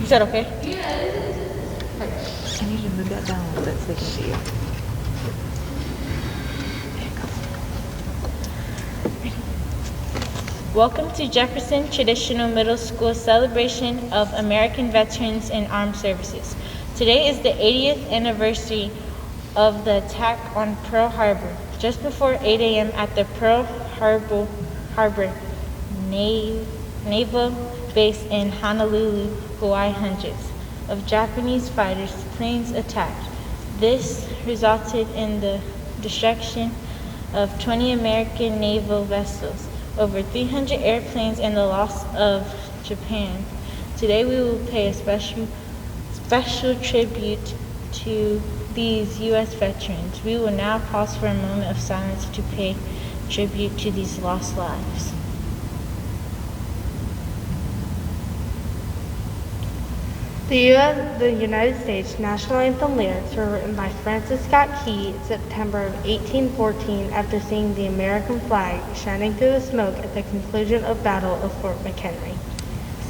Is that okay? I need to move that down a little bit so they can see you. Welcome to Jefferson Traditional Middle School celebration of American Veterans and Armed Services. Today is the 80th anniversary of the attack on Pearl Harbor. Just before 8 a.m. at the Pearl Harbor Naval Base in Honolulu, Hawaii, hundreds of Japanese fighters planes attacked. This resulted in the destruction of 20 American naval vessels, over 300 airplanes, and the loss of Japan. Today we will pay a special tribute to these U.S. veterans. We will now pause for a moment of silence to pay tribute to these lost lives. The United States national anthem lyrics were written by Francis Scott Key in September of 1814 after seeing the American flag shining through the smoke at the conclusion of Battle of Fort McHenry.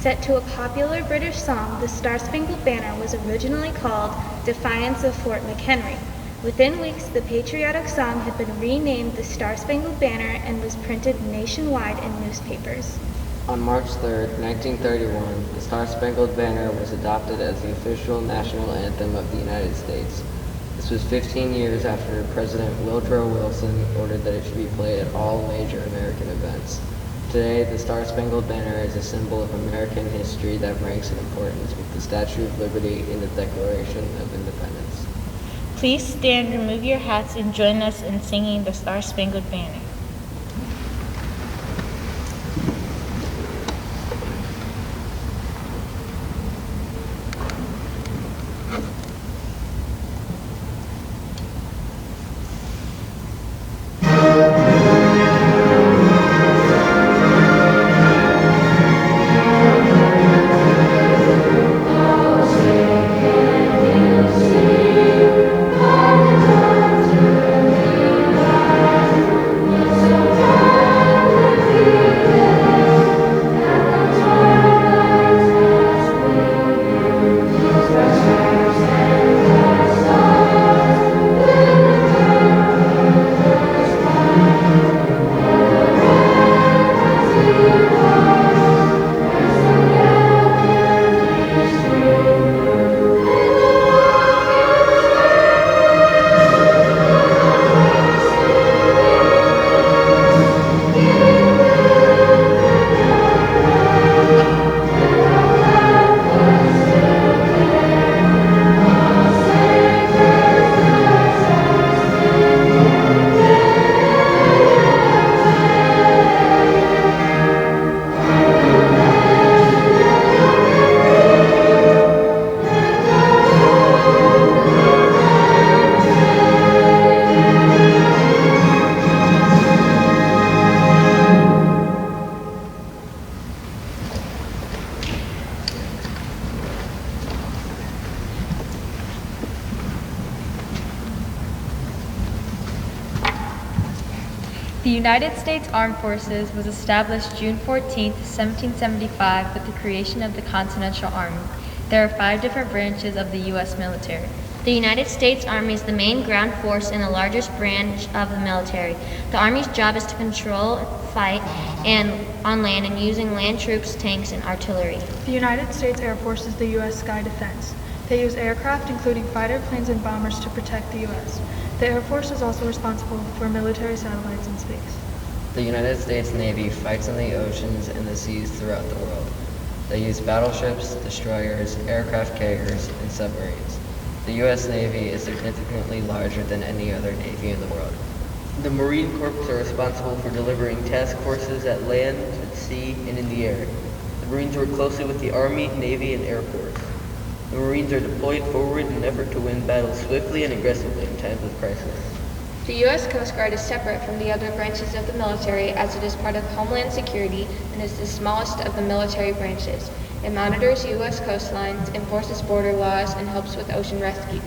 Set to a popular British song, the Star-Spangled Banner was originally called Defiance of Fort McHenry. Within weeks, the patriotic song had been renamed the Star-Spangled Banner and was printed nationwide in newspapers. On March 3, 1931, the Star-Spangled Banner was adopted as the official national anthem of the United States. This was 15 years after President Woodrow Wilson ordered that it should be played at all major American events. Today, the Star-Spangled Banner is a symbol of American history that ranks in importance with the Statue of Liberty and the Declaration of Independence. Please stand, remove your hats, and join us in singing the Star-Spangled Banner. The United States Armed Forces was established June 14, 1775 with the creation of the Continental Army. There are 5 different branches of the U.S. military. The United States Army is the main ground force and the largest branch of the military. The Army's job is to control, fight, on land and using land troops, tanks, and artillery. The United States Air Force is the U.S. Sky Defense. They use aircraft, including fighter planes and bombers, to protect the U.S. The Air Force is also responsible for military satellites in space. The United States Navy fights in the oceans and the seas throughout the world. They use battleships, destroyers, aircraft carriers, and submarines. The U.S. Navy is significantly larger than any other navy in the world. The Marine Corps are responsible for delivering task forces at land, at sea, and in the air. The Marines work closely with the Army, Navy, and Air Force. The Marines are deployed forward in an effort to win battles swiftly and aggressively in times of crisis. The U.S. Coast Guard is separate from the other branches of the military as it is part of Homeland Security and is the smallest of the military branches. It monitors U.S. coastlines, enforces border laws, and helps with ocean rescues.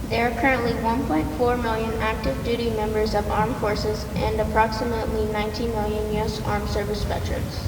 There are currently 1.4 million active duty members of armed forces and approximately 19 million U.S. Armed Service veterans.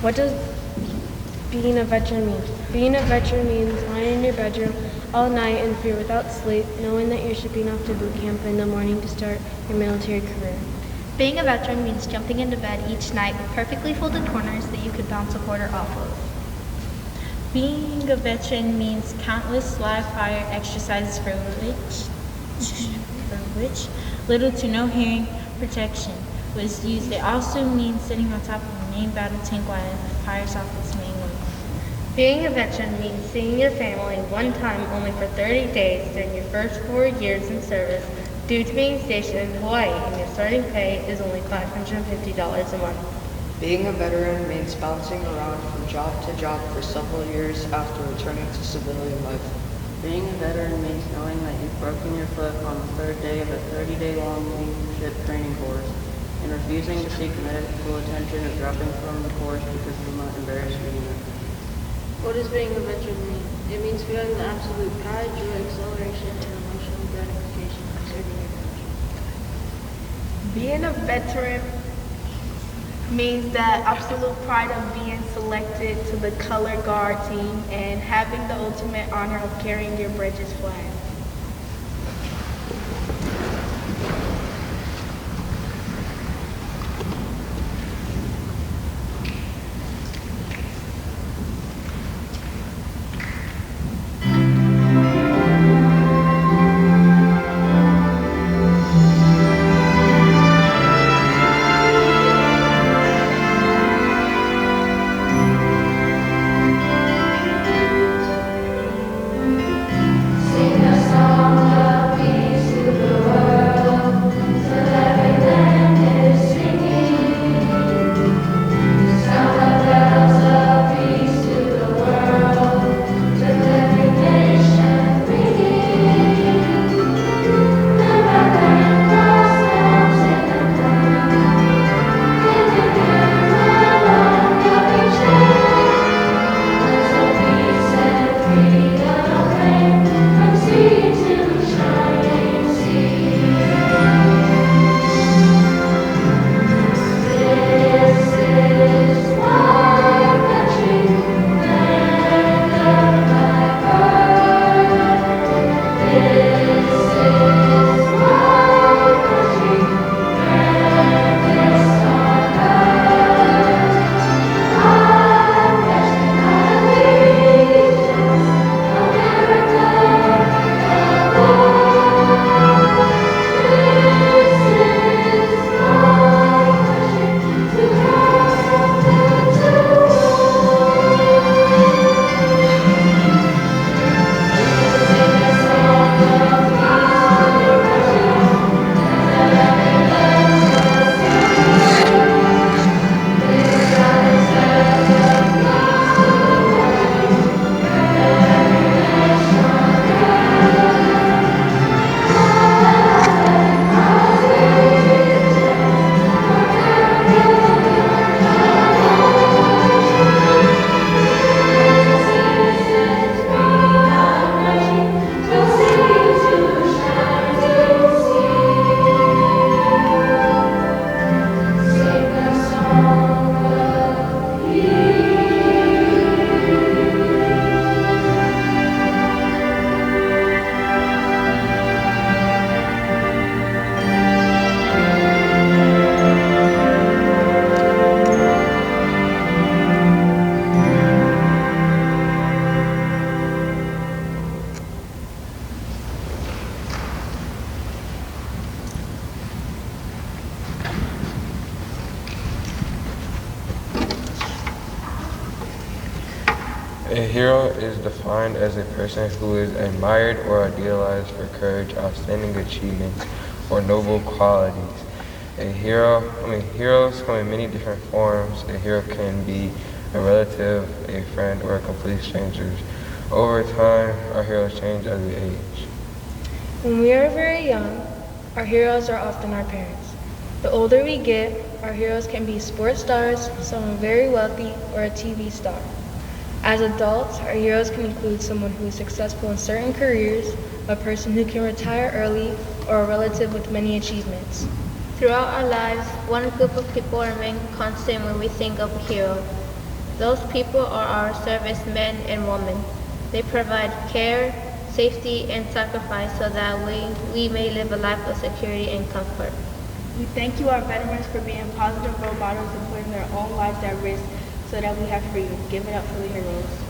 What does being a veteran mean? Being a veteran means lying in your bedroom all night in fear without sleep, knowing that you're shipping off to boot camp in the morning to start your military career. Being a veteran means jumping into bed each night with perfectly folded corners that you could bounce a quarter off of. Being a veteran means countless live fire exercises for which little to no hearing protection was used. It also means sitting on top of a main battle tank while it fires off its main weapon. Being a veteran means seeing your family one time only for 30 days during your first 4 years in service due to being stationed in Hawaii, and your starting pay is only $550 a month. Being a veteran means bouncing around from job to job for several years after returning to civilian life. Being a veteran means knowing that you've broken your foot on the third day of a 30-day-long leadership training course and refusing to seek medical attention or dropping from the course because it will not embarrass you enough. What does being a veteran mean? It means feeling the absolute pride, joy, exhilaration, and emotional gratification of serving your country. Being a veteran means the absolute pride of being selected to the color guard team and having the ultimate honor of carrying your bridge's flag. A hero is defined as a person who is admired or idealized for courage, outstanding achievements, or noble qualities. Heroes come in many different forms. A hero can be a relative, a friend, or a complete stranger. Over time, our heroes change as we age. When we are very young, our heroes are often our parents. The older we get, our heroes can be sports stars, someone very wealthy, or a TV star. As adults, our heroes can include someone who is successful in certain careers, a person who can retire early, or a relative with many achievements. Throughout our lives, one group of people remain constant when we think of a hero. Those people are our servicemen and women. They provide care, safety, and sacrifice so that we may live a life of security and comfort. We thank you, our veterans, for being positive role models and putting their own lives at risk so that we have freedom. Give it up for the heroes.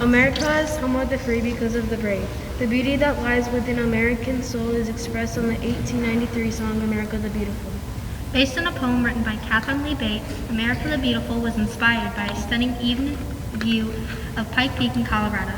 America is home of the free because of the brave. The beauty that lies within American soul is expressed on the 1893 song America the Beautiful. Based on a poem written by Catherine Lee Bates, America the Beautiful was inspired by a stunning evening view of Pike Peak in Colorado.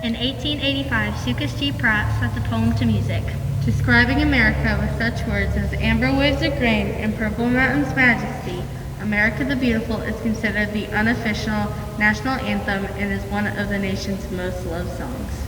In 1885, Sucas G. Pratt set the poem to music, Describing America with such words as amber waves of grain and purple mountains' majesty, America the Beautiful is considered the unofficial national anthem and is one of the nation's most loved songs.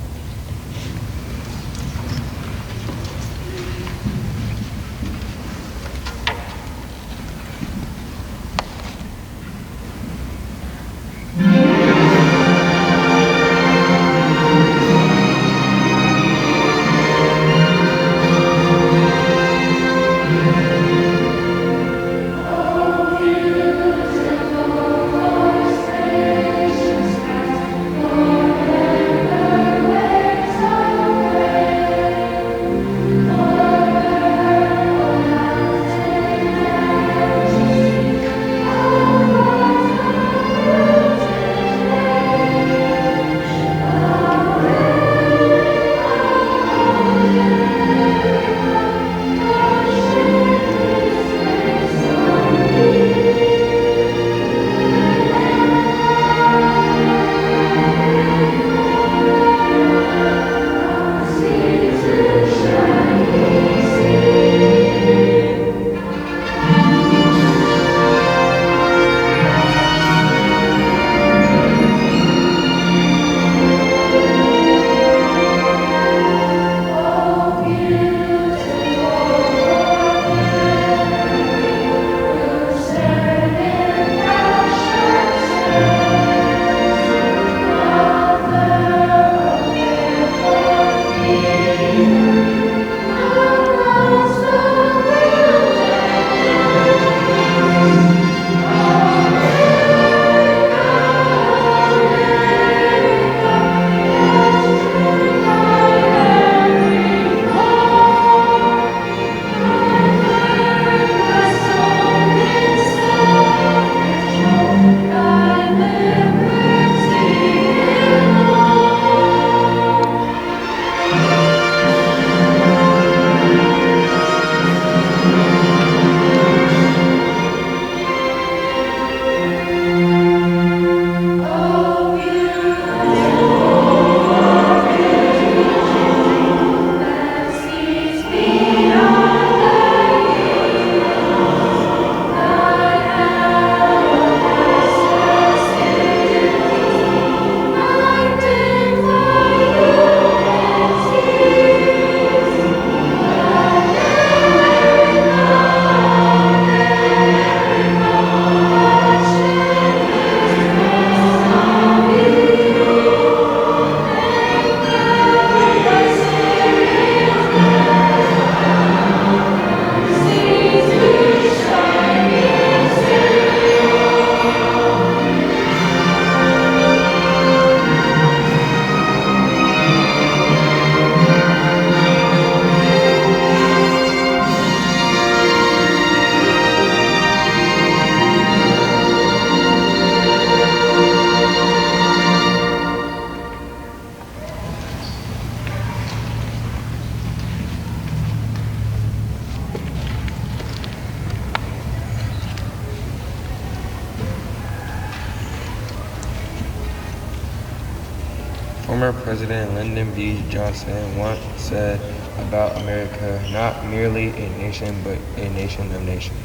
Former President Lyndon B. Johnson once said about America, not merely a nation, but a nation of nations.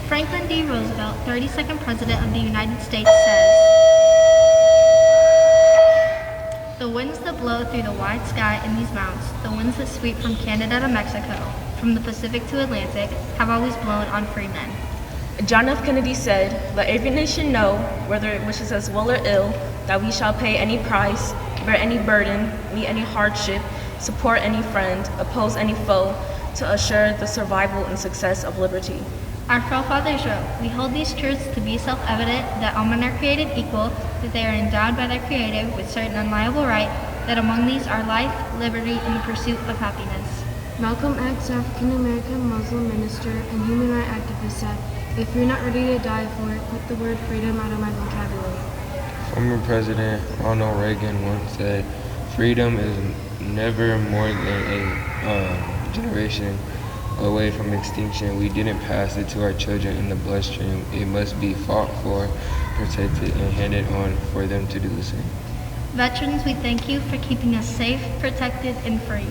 Franklin D. Roosevelt, 32nd President of the United States, says, "The winds that blow through the wide sky in these mountains, the winds that sweep from Canada to Mexico, from the Pacific to Atlantic, have always blown on free men." John F. Kennedy said, "Let every nation know, whether it wishes us well or ill, that we shall pay any price, bear any burden, meet any hardship, support any friend, oppose any foe, to assure the survival and success of liberty." Our forefathers wrote, "We hold these truths to be self-evident, that all men are created equal, that they are endowed by their Creator with certain unliable right, that among these are life, liberty, and the pursuit of happiness." Malcolm X, African-American Muslim minister and human rights activist, said, "If you're not ready to die for it, put the word freedom out of my vocabulary." Former President Ronald Reagan once said, "Freedom is never more than a generation away from extinction. We didn't pass it to our children in the bloodstream. It must be fought for, protected, and handed on for them to do the same." Veterans, we thank you for keeping us safe, protected, and free.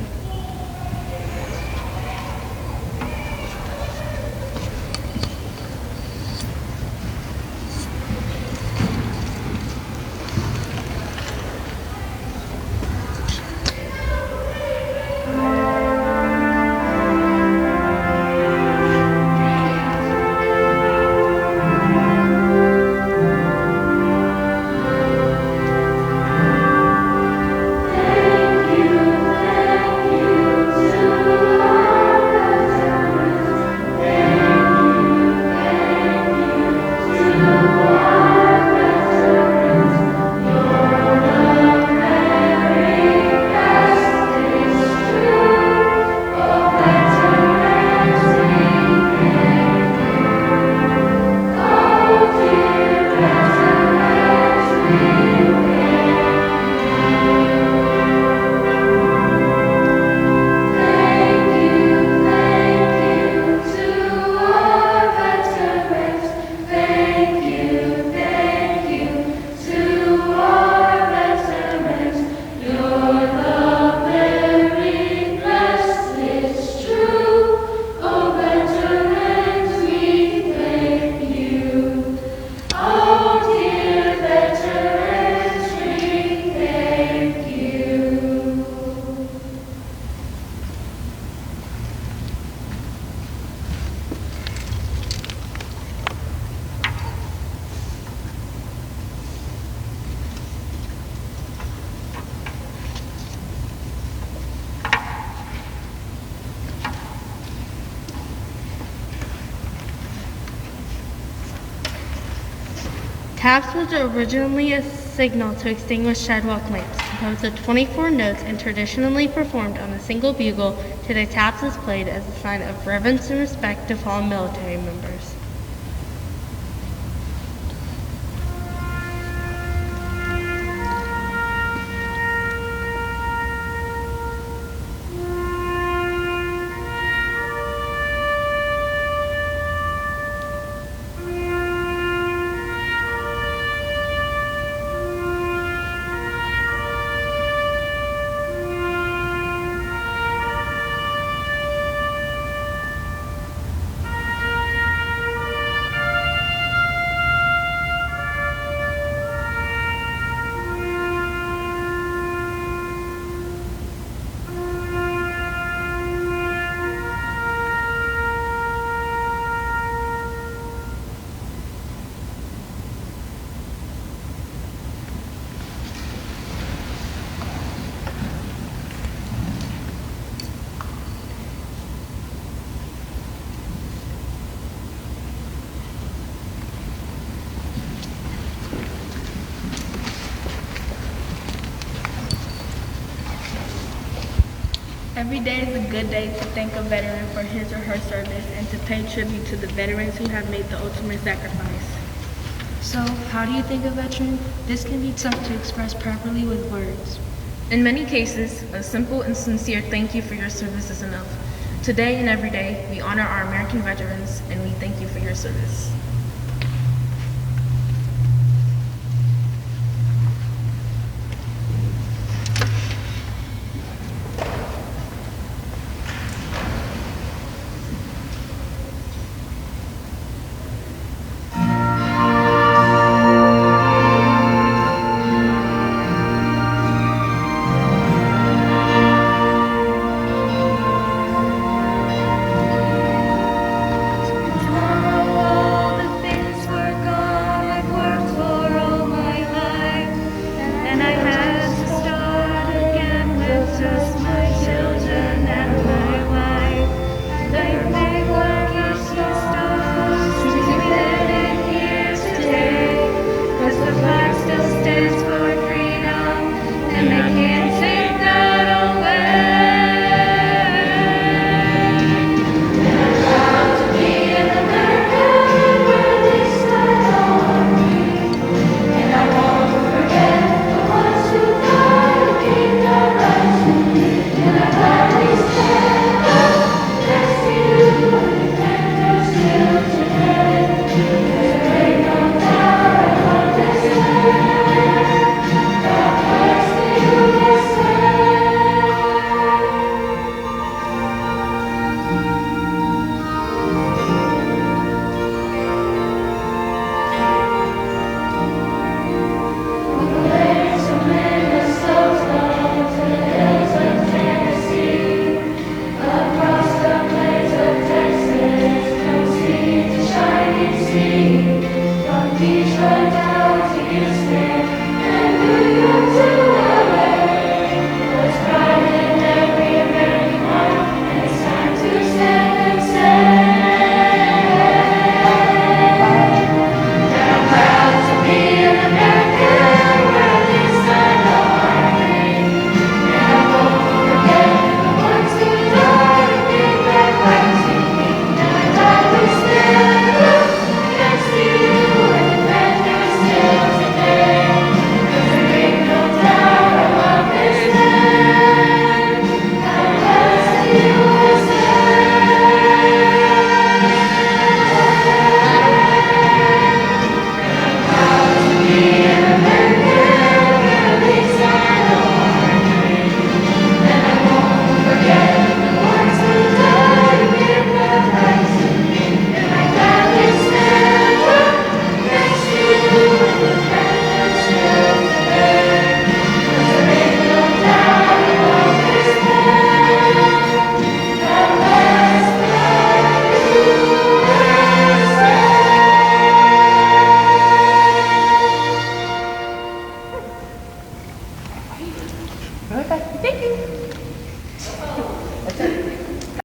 Taps was originally a signal to extinguish sidewalk lamps, composed of 24 notes and traditionally performed on a single bugle. Today, taps is played as a sign of reverence and respect to fallen military members. Every day is a good day to thank a veteran for his or her service and to pay tribute to the veterans who have made the ultimate sacrifice. So, how do you thank a veteran? This can be tough to express properly with words. In many cases, a simple and sincere thank you for your service is enough. Today and every day, we honor our American veterans and we thank you for your service.